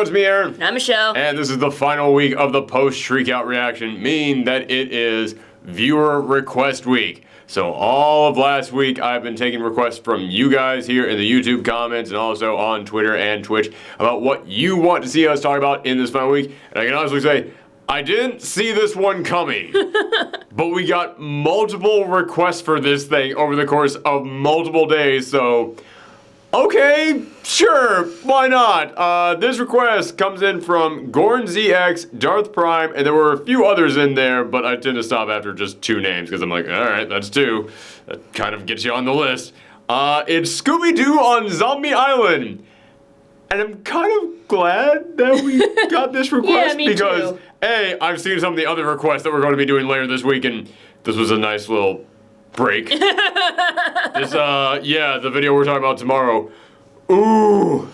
it's me, Aaron. I'm Michelle. And this is the final week of the Post Shriek Out reaction, meaning that it is viewer request week. So all of last week, I've been taking requests from you guys here in the YouTube comments and also on Twitter and Twitch about what you want to see us talk about in this final week. And I can honestly say, I didn't see this one coming, but we got multiple requests for this thing over the course of multiple days, so okay, sure, why not? This request comes in from Gorn ZX, Darth Prime, and there were a few others in there, but I tend to stop after just 2 names, because I'm like, alright, that's 2. That kind of gets you on the list. It's Scooby Doo on Zombie Island. And I'm kind of glad that we got this request Yeah, me because, too. A, I've seen some of the other requests that we're going to be doing later this week, and this was a nice little break. The video we're talking about tomorrow. Ooh.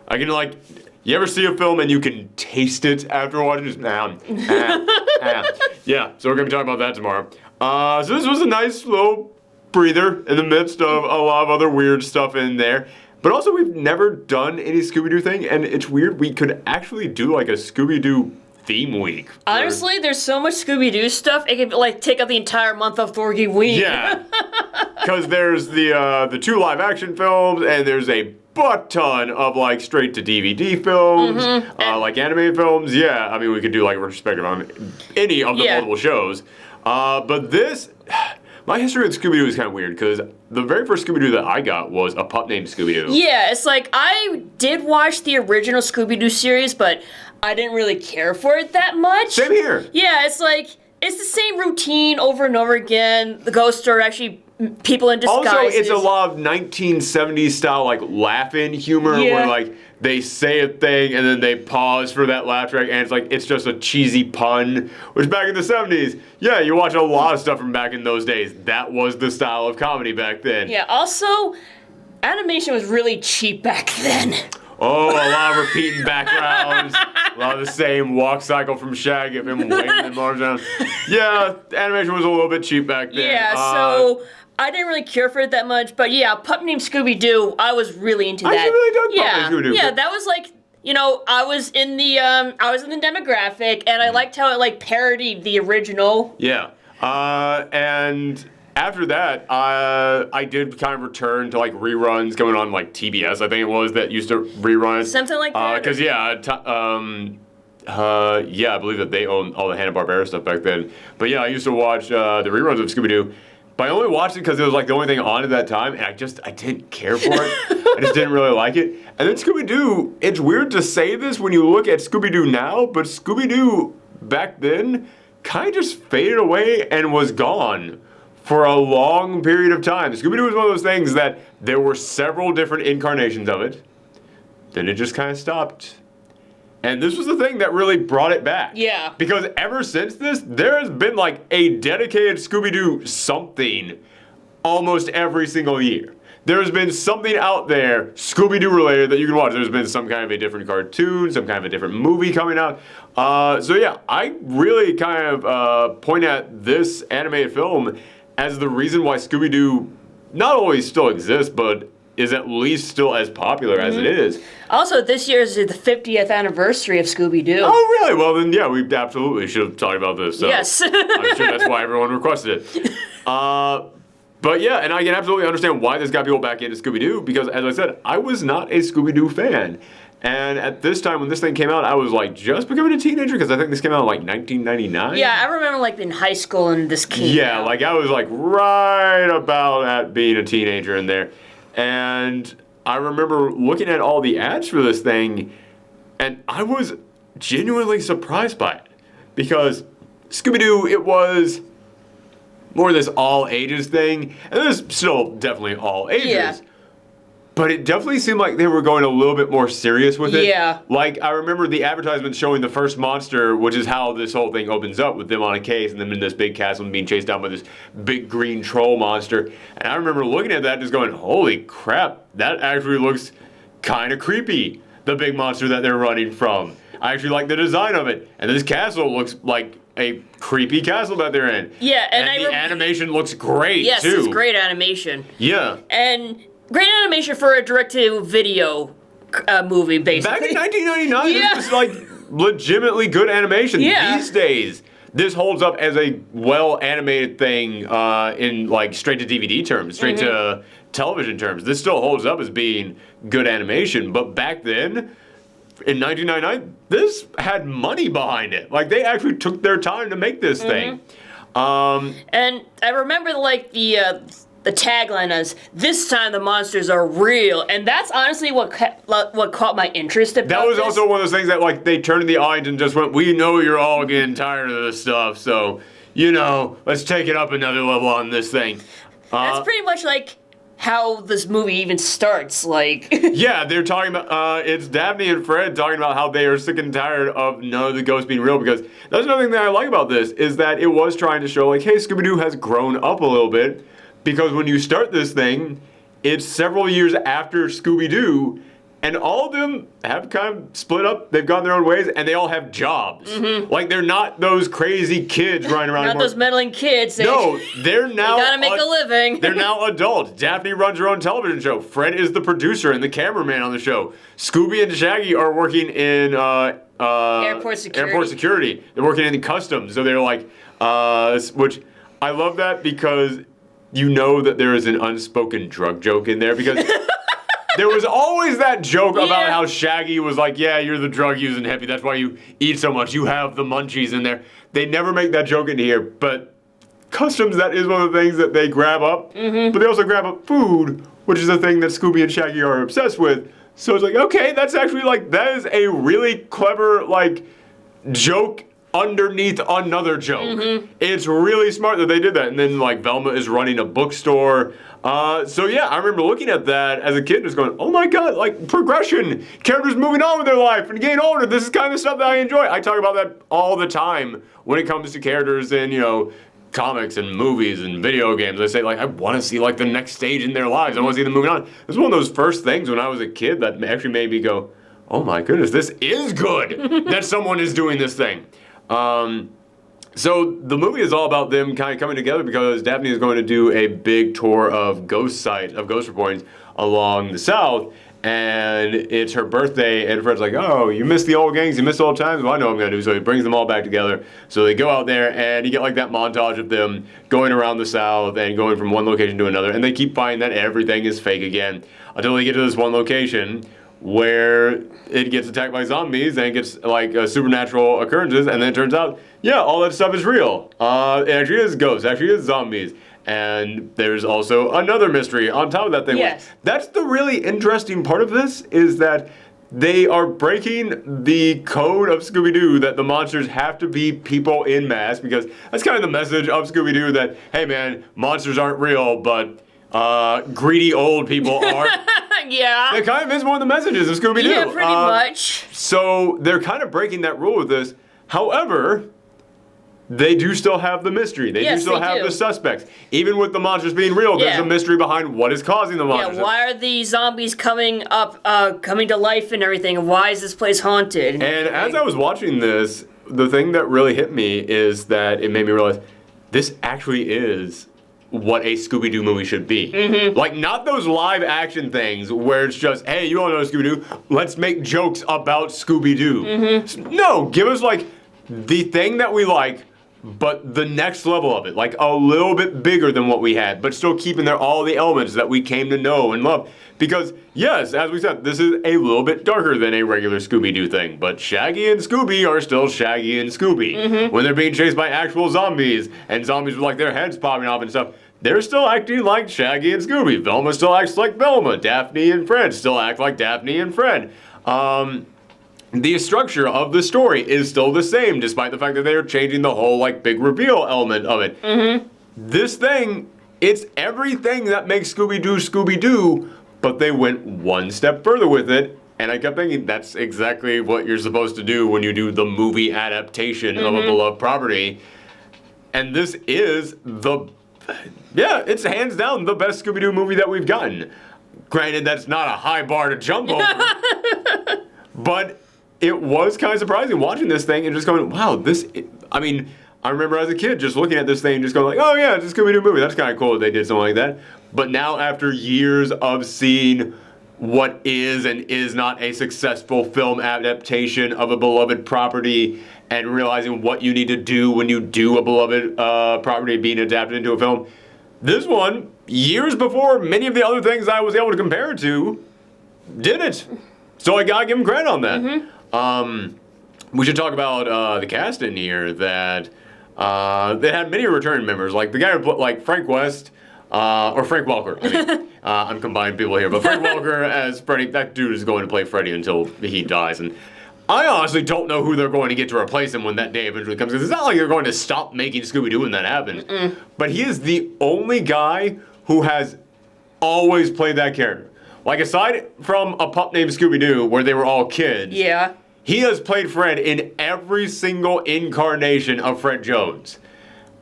I can, like, you ever see a film and you can taste it after watching it? Yeah, so we're going to be talking about that tomorrow. So this was a nice little breather in the midst of a lot of other weird stuff in there. But also, we've never done any Scooby-Doo thing, and it's weird, we could actually do, like, a Scooby-Doo theme week. Honestly, there's so much Scooby-Doo stuff, it could, like, take up the entire month of Thorgiween. Yeah. Because there's the 2 live-action films, and there's a butt ton of, like, straight-to-DVD films, like animated films. Yeah, I mean, we could do, like, a retrospective on any of the multiple shows. But this... My history with Scooby-Doo is kind of weird, because the very first Scooby-Doo that I got was a pup named Scooby-Doo. Yeah, it's like, I did watch the original Scooby-Doo series, but I didn't really care for it that much. Same here. Yeah, it's like, it's the same routine over and over again. The ghosts are actually people in disguises. Also, it's a lot of 1970s style, like, laugh-in humor, where, like, they say a thing and then they pause for that laugh track, and it's like, it's just a cheesy pun, which back in the 70s, yeah, you watch a lot of stuff from back in those days. That was the style of comedy back then. Yeah, also, animation was really cheap back then. Oh, a lot of repeating backgrounds, a lot of the same walk cycle from Shaggy of him waving his arms down. Yeah, animation was a little bit cheap back then. Yeah, so I didn't really care for it that much, but yeah, Pup Named Scooby-Doo, I was really into that. I really dug Pup Named Scooby-Doo. Yeah, that was like, you know, I was in the demographic, and I liked how it, like, parodied the original. Yeah, and after that, I did kind of return to, like, reruns going on, like, TBS, I think it was, that used to rerun. Something like that? Because, I believe that they owned all the Hanna-Barbera stuff back then. But yeah, I used to watch the reruns of Scooby-Doo. But I only watched it because it was, like, the only thing on at that time, and I didn't care for it. I just didn't really like it. And then Scooby-Doo, it's weird to say this when you look at Scooby-Doo now, but Scooby-Doo back then kind of just faded away and was gone for a long period of time. Scooby-Doo was one of those things that there were several different incarnations of it, then it just kind of stopped. And this was the thing that really brought it back. Yeah. Because ever since this, there has been, like, a dedicated Scooby-Doo something almost every single year. There's been something out there, Scooby-Doo related, that you can watch. There's been some kind of a different cartoon, some kind of a different movie coming out. So yeah, I really kind of point at this animated film as the reason why Scooby-Doo not only still exists, but is at least still as popular as it is. Also, this year is the 50th anniversary of Scooby-Doo. Oh, really? Well, then, yeah, we absolutely should have talked about this. So yes. I'm sure that's why everyone requested it. But yeah, and I can absolutely understand why this got people back into Scooby-Doo, because, as I said, I was not a Scooby-Doo fan. And at this time, when this thing came out, I was, like, just becoming a teenager, because I think this came out in, like, 1999. Yeah, I remember, like, in high school and this came out. Like, I was, like, right about at being a teenager in there. And I remember looking at all the ads for this thing, and I was genuinely surprised by it. Because Scooby-Doo, it was more this all-ages thing, and this is still definitely all ages. Yeah. But it definitely seemed like they were going a little bit more serious with it. Yeah. Like, I remember the advertisement showing the first monster, which is how this whole thing opens up, with them on a case and them in this big castle and being chased down by this big green troll monster. And I remember looking at that and just going, holy crap, that actually looks kind of creepy, the big monster that they're running from. I actually like the design of it. And this castle looks like a creepy castle that they're in. Yeah, and the animation looks great, yes, too. Yes, it's great animation. Yeah. And great animation for a direct-to-video movie, basically. Back in 1999, Yeah. this was like legitimately good animation. Yeah. These days, this holds up as a well-animated thing in like straight-to-DVD terms, straight-to television terms. This still holds up as being good animation, but back then, in 1999, this had money behind it. Like, they actually took their time to make this thing. And I remember, like, the tagline is, "This time the monsters are real," and that's honestly what caught my interest about That was this. also one of those things that, like, they turned to the audience and just went, "We know you're all getting tired of this stuff, so, you know, let's take it up another level on this thing." That's pretty much, like, how this movie even starts, like... Yeah, they're talking about, it's Daphne and Fred talking about how they are sick and tired of none of the ghosts being real, because that's another thing that I like about this, is that it was trying to show, like, hey, Scooby-Doo has grown up a little bit, because when you start this thing, it's several years after Scooby-Doo, and all of them have kind of split up, they've gone their own ways, and they all have jobs. Like, they're not those crazy kids running around Not anymore. those meddling kids. No, they're now... They gotta make a living. They're now adults. Daphne runs her own television show. Fred is the producer and the cameraman on the show. Scooby and Shaggy are working in Airport security. They're working in customs. So they're like, which I love that because you know that there is an unspoken drug joke in there because there was always that joke about how Shaggy was like, yeah, you're the drug using hippie. That's why you eat so much. You have the munchies in there. They never make that joke in here, but customs, that is one of the things that they grab up. But they also grab up food, which is a thing that Scooby and Shaggy are obsessed with. So it's like, okay, that's actually like, that is a really clever, like, joke underneath another joke. It's really smart that they did that. And then, like, Velma is running a bookstore. So yeah, I remember looking at that as a kid and just going, oh my god, like, progression, characters moving on with their life and getting older. This is kind of stuff that I enjoy. I talk about that all the time when it comes to characters in, you know, comics and movies and video games. I say, like, I want to see, like, the next stage in their lives. I want to see them moving on. It was one of those first things when I was a kid that actually made me go, oh my goodness, this is good that someone is doing this thing. So the movie is all about them kind of coming together because Daphne is going to do a big tour of ghost sites, of ghost reportings along the South, and it's her birthday, and Fred's like, oh, you missed the old gangs, you missed the old times? Well, I know what I'm going to do. So he brings them all back together. So they go out there, and you get like that montage of them going around the South and going from one location to another, and they keep finding that everything is fake again until they get to this one location where it gets attacked by zombies and it gets like supernatural occurrences, and then it turns out, yeah, all that stuff is real. It actually is ghosts, actually is zombies. And there's also another mystery on top of that thing. Yes. That's the really interesting part of this, is that they are breaking the code of Scooby-Doo that the monsters have to be people in mass, because that's kind of the message of Scooby-Doo, that, hey man, monsters aren't real, but greedy old people are. Yeah. That kind of is one of the messages of Scooby-Doo. Yeah, pretty much. So they're kind of breaking that rule with this. However, they do still have the mystery. They do still have the suspects. Even with the monsters being real, there's a mystery behind what is causing the monsters. Yeah, why are these zombies coming to life and everything? Why is this place haunted? And as I was watching this, the thing that really hit me is that it made me realize this actually is what a Scooby-Doo movie should be. Like, not those live action things where it's just, hey, you all know Scooby-Doo, let's make jokes about Scooby-Doo. No, give us like the thing that we like, but the next level of it, like a little bit bigger than what we had, but still keeping there all the elements that we came to know and love. Because, yes, as we said, this is a little bit darker than a regular Scooby-Doo thing, but Shaggy and Scooby are still Shaggy and Scooby. When they're being chased by actual zombies, and zombies with like their heads popping off and stuff, they're still acting like Shaggy and Scooby. Velma still acts like Velma. Daphne and Fred still act like Daphne and Fred. The structure of the story is still the same, despite the fact that they are changing the whole like big reveal element of it. This thing, it's everything that makes Scooby-Doo Scooby-Doo, but they went one step further with it, and I kept thinking that's exactly what you're supposed to do when you do the movie adaptation of a beloved property. And this is it's hands down the best Scooby-Doo movie that we've gotten. Granted, that's not a high bar to jump over, but it was kind of surprising watching this thing and just going, wow, I mean, I remember as a kid just looking at this thing, just going like, oh yeah, it's a Scooby Doo movie. That's kind of cool that they did something like that. But now after years of seeing what is and is not a successful film adaptation of a beloved property and realizing what you need to do when you do a beloved property being adapted into a film, this one, years before many of the other things I was able to compare it to, did it. So I gotta give him credit on that. We should talk about the cast in here that they had many returning members, like the guy who put like Frank West, or Frank Welker. I mean, I'm combining people here, but Frank Welker as Freddy. That dude is going to play Freddy until he dies, and I honestly don't know who they're going to get to replace him when that day eventually comes. Because it's not like they're going to stop making Scooby Doo when that happens. But he is the only guy who has always played that character. Like aside from a pup named Scooby Doo, where they were all kids. Yeah. He has played Fred in every single incarnation of Fred Jones.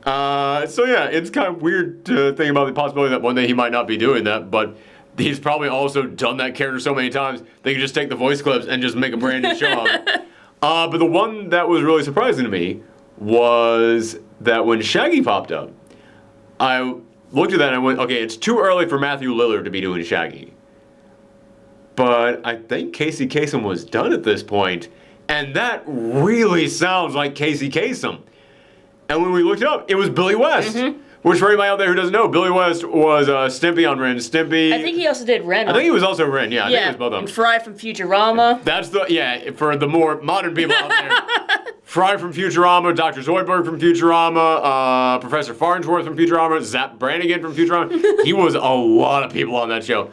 So yeah, it's kind of weird to think about the possibility that one day he might not be doing that, but he's probably also done that character so many times, they could just take the voice clips and just make a brand new show of it. But the one that was really surprising to me was that when Shaggy popped up, I looked at that and I went, okay, it's too early for Matthew Lillard to be doing Shaggy. But I think Casey Kasem was done at this point, and that really sounds like Casey Kasem. And when we looked it up, it was Billy West. Which, for anybody out there who doesn't know, Billy West was Stimpy on Ren. Stimpy. I think he also did Ren. I think he was also Ren. Yeah, I think it was both of them. And Fry from Futurama. That's for the more modern people out there. Fry from Futurama, Dr. Zoidberg from Futurama, Professor Farnsworth from Futurama, Zap Brannigan from Futurama. He was a lot of people on that show.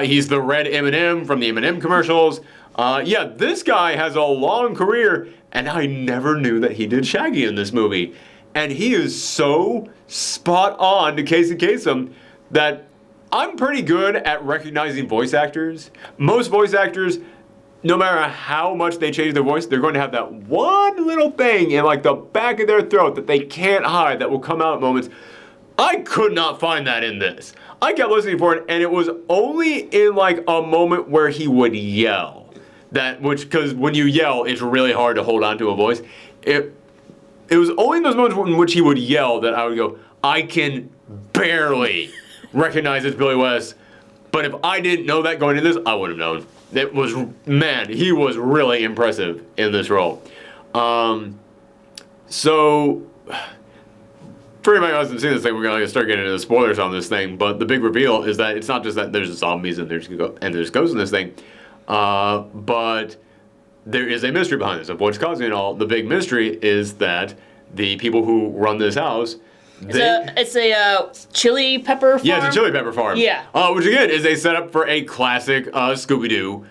He's the red M&M from the M&M commercials. This guy has a long career, and I never knew that he did Shaggy in this movie. And he is so spot on to Casey Kasem that I'm pretty good at recognizing voice actors. Most voice actors, no matter how much they change their voice, they're going to have that one little thing in like the back of their throat that they can't hide that will come out at moments. I could not find that in this. I kept listening for it, and it was only in like a moment where he would yell. Because when you yell, it's really hard to hold on to a voice. It was only in those moments in which he would yell that I would go, I can barely recognize it's Billy West. But if I didn't know that going into this, I would have known. He was really impressive in this role. So, for anybody who hasn't seen this thing, we're going to start getting into the spoilers on this thing. But the big reveal is that it's not just that there's zombies and there's ghosts in this thing. But there is a mystery behind this. Of what's causing it all. The big mystery is that the people who run this house, it's a chili pepper farm? Yeah, it's a chili pepper farm. Yeah. Which again is a setup for a classic Scooby Doo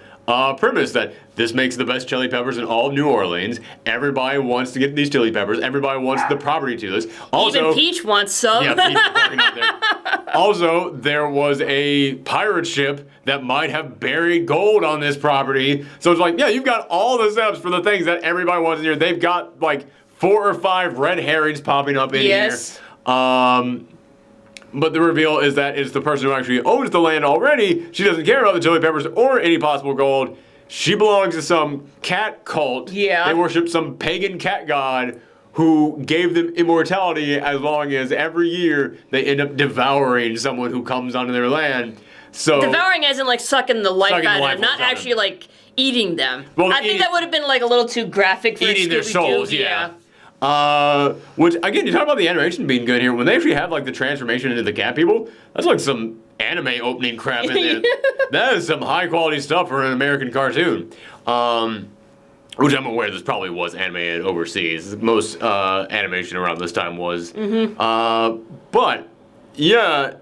premise that this makes the best chili peppers in all of New Orleans. Everybody wants to get these chili peppers. Everybody wants the property to this. Also, even Peach wants some. Yeah, Peach is fucking out there. Also, there was a pirate ship that might have buried gold on this property. So it's like, yeah, you've got all the setups for the things that everybody wants in here. They've got like 4 or 5 red herrings popping up in here. But the reveal is that it's the person who actually owns the land already. She doesn't care about the chili peppers or any possible gold. She belongs to some cat cult. Yeah. They worship some pagan cat god who gave them immortality as long as every year they end up devouring someone who comes onto their land. So devouring as in like sucking the life out of them, not actually like eating them. Well, I think that would have been like a little too graphic for eating their souls, yeah. Which again, you talk about the animation being good here. When they actually have like the transformation into the cat people, that's like some anime opening crap in there. That is some high quality stuff for an American cartoon. Which I'm aware this probably was animated overseas. Most animation around this time was. But yeah,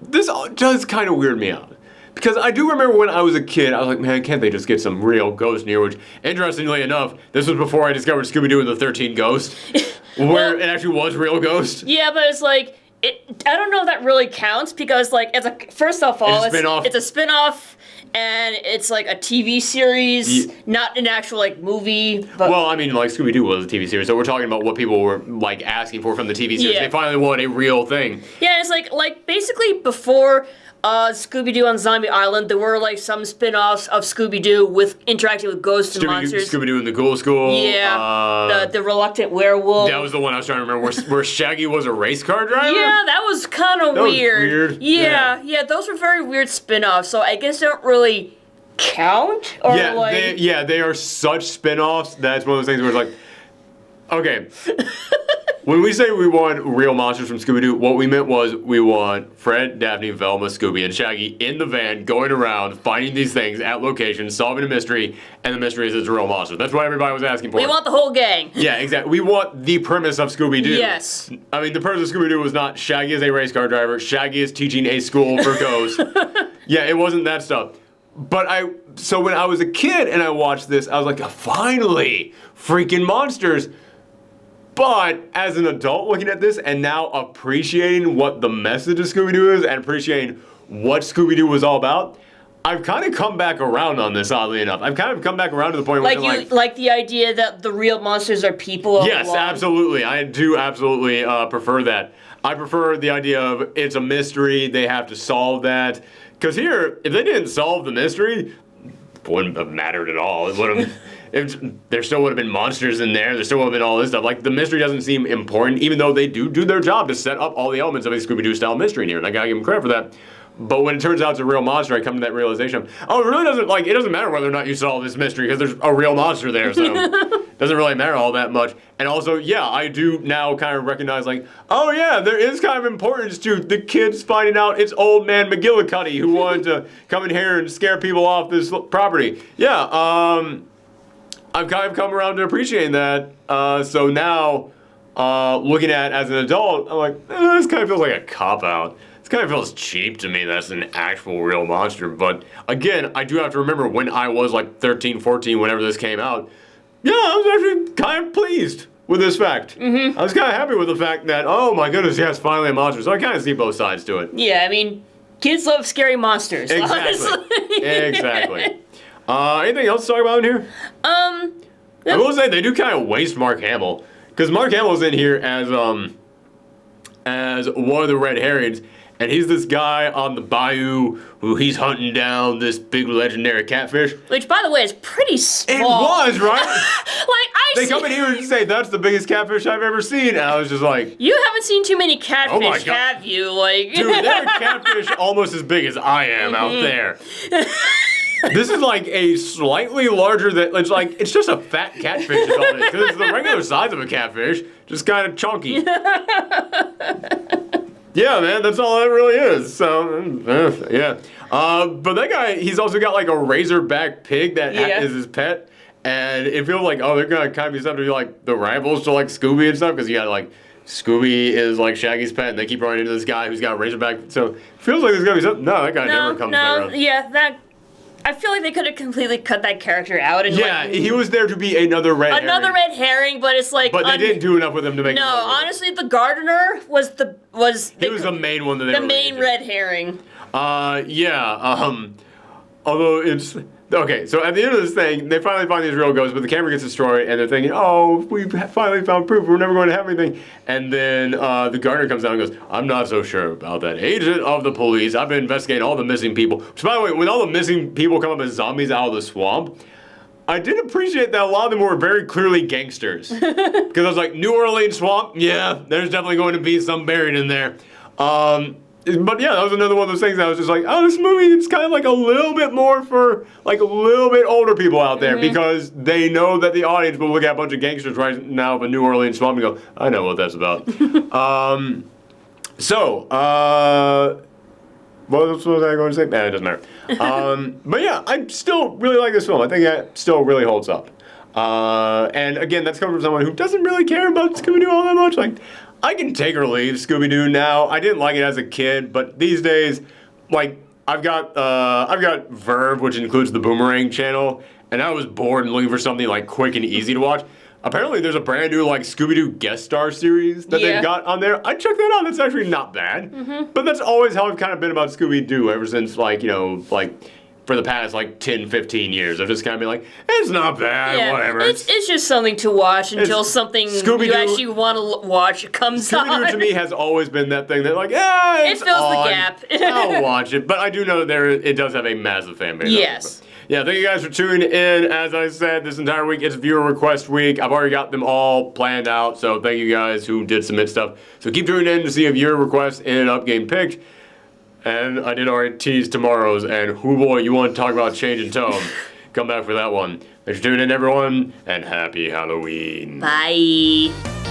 this does kind of weird me out. Because I do remember when I was a kid, I was like, man, can't they just get some real ghosts in here? Which, interestingly enough, this was before I discovered Scooby Doo and the 13 Ghosts, where it actually was real ghosts. Yeah, but it's like, I don't know if that really counts, because like, first of all, it's a spin-off, and it's like a TV series, not an actual like movie. But well, I mean, like Scooby Doo was a TV series, so we're talking about what people were like asking for from the TV series. They finally wanted a real thing. Yeah, it's like basically before Scooby Doo on Zombie Island. There were like some spin-offs of Scooby Doo with interacting with ghosts and monsters. Scooby Doo in the Ghoul School. Yeah. The Reluctant Werewolf. That was the one I was trying to remember. Where Shaggy was a race car driver. Yeah, that was kind of weird. Yeah, those were very weird spin-offs. So I guess they don't really count. Or they are such spin-offs. That's one of those things where it's like, okay. When we say we want real monsters from Scooby-Doo, what we meant was we want Fred, Daphne, Velma, Scooby, and Shaggy in the van going around finding these things at locations, solving a mystery, and the mystery is it's a real monster. That's what everybody was asking for. We want the whole gang. Yeah, exactly. We want the premise of Scooby-Doo. Yes. I mean, the premise of Scooby-Doo was not Shaggy is a race car driver, Shaggy is teaching a school for ghosts. Yeah, it wasn't that stuff. So when I was a kid and I watched this, I was like, finally, freaking monsters. But as an adult looking at this and now appreciating what the message of Scooby-Doo is and appreciating what Scooby-Doo was all about, I've kind of come back around on this, oddly enough. I've kind of come back around to the point where like the idea that the real monsters are people. Yes, absolutely. I do absolutely prefer that. I prefer the idea of it's a mystery, they have to solve that. Because here, if they didn't solve the mystery, it wouldn't have mattered at all. It would have... there still would have been monsters in there. There still would have been all this stuff. Like, the mystery doesn't seem important, even though they do their job to set up all the elements of a Scooby-Doo style mystery in here. And I gotta give them credit for that. But when it turns out it's a real monster, I come to that realization. Oh, it really doesn't, it doesn't matter whether or not you solve this mystery because there's a real monster there, so it doesn't really matter all that much. And also, yeah, I do now kind of recognize, oh yeah, there is kind of importance to the kids finding out it's old man McGillicuddy who wanted to come in here and scare people off this property. Yeah, I've kind of come around to appreciating that. So now, looking at it as an adult, I'm like, this kind of feels like a cop-out. This kind of feels cheap to me. That's an actual real monster. But again, I do have to remember when I was 13, 14, whenever this came out, yeah, I was actually kind of pleased with this fact. Mm-hmm. I was kind of happy with the fact that, oh my goodness, yes, finally a monster. So I kind of see both sides to it. Yeah, I mean, kids love scary monsters. Exactly. Exactly. Anything else to talk about in here? I will say they do kind of waste Mark Hamill, because Mark Hamill's in here as one of the red herrings, and he's this guy on the bayou who he's hunting down this big legendary catfish. Which, by the way, is pretty small. It was, right? They come in here and say, that's the biggest catfish I've ever seen. And I was just like... You haven't seen too many catfish, have you? Dude, there are catfish almost as big as I am out there. This is a slightly larger than, it's just a fat catfish is all it is. Because it's the regular size of a catfish, just kind of chunky. Yeah, man, that's all that really is. So, yeah. But that guy, he's also got a razorback pig that is his pet. And it feels like, they're going to kind of be something to be the rivals to Scooby and stuff. Because you got Scooby is Shaggy's pet, and they keep running into this guy who's got a razorback. So it feels like there's going to be something. No, that guy never comes back around. Yeah, I feel like they could have completely cut that character out. And he was there to be another red herring. Another red herring, but it's But they didn't do enough with him to make No, honestly, the gardener was the main one that they the main red herring. Although it's... Okay, so at the end of this thing, they finally find these real ghosts, but the camera gets destroyed, and they're thinking, we finally found proof, we're never going to have anything. And then the gardener comes down and goes, I'm not so sure about that. Agent of the police, I've been investigating all the missing people. Which, by the way, when all the missing people come up as zombies out of the swamp, I did appreciate that a lot of them were very clearly gangsters. Because I was like, New Orleans swamp? Yeah, there's definitely going to be some buried in there. But yeah, that was another one of those things that I was just like, this movie, it's kind of a little bit more for, a little bit older people out there, because they know that the audience will look at a bunch of gangsters right now of a New Orleans swamp and go, I know what that's about. What else was I going to say? It doesn't matter. But yeah, I still really like this film. I think it still really holds up. And again, that's coming from someone who doesn't really care about Scooby-Doo all that much. I can take or leave Scooby-Doo now. I didn't like it as a kid, but these days, I've got Verve, which includes the Boomerang channel, and I was bored and looking for something quick and easy to watch. Apparently, there's a brand new Scooby-Doo guest star series that they've got on there. I checked that out. That's actually not bad. Mm-hmm. But that's always how I've kind of been about Scooby-Doo ever since for the past like 10, 15 years of just kind of being like, it's not bad, whatever. It's just something to watch until something you actually want to watch comes on. Scooby Doo to me has always been that thing that like, it fills the gap. I'll watch it, but I do know that it does have a massive fan base. Yes. Yeah, thank you guys for tuning in. As I said, this entire week it's viewer request week. I've already got them all planned out, so thank you guys who did submit stuff. So keep tuning in to see if your request ended up getting picked. And I did already tease tomorrow's, and whoo boy, you want to talk about change in tone. Come back for that one. Thanks for tuning in, everyone, and happy Halloween. Bye.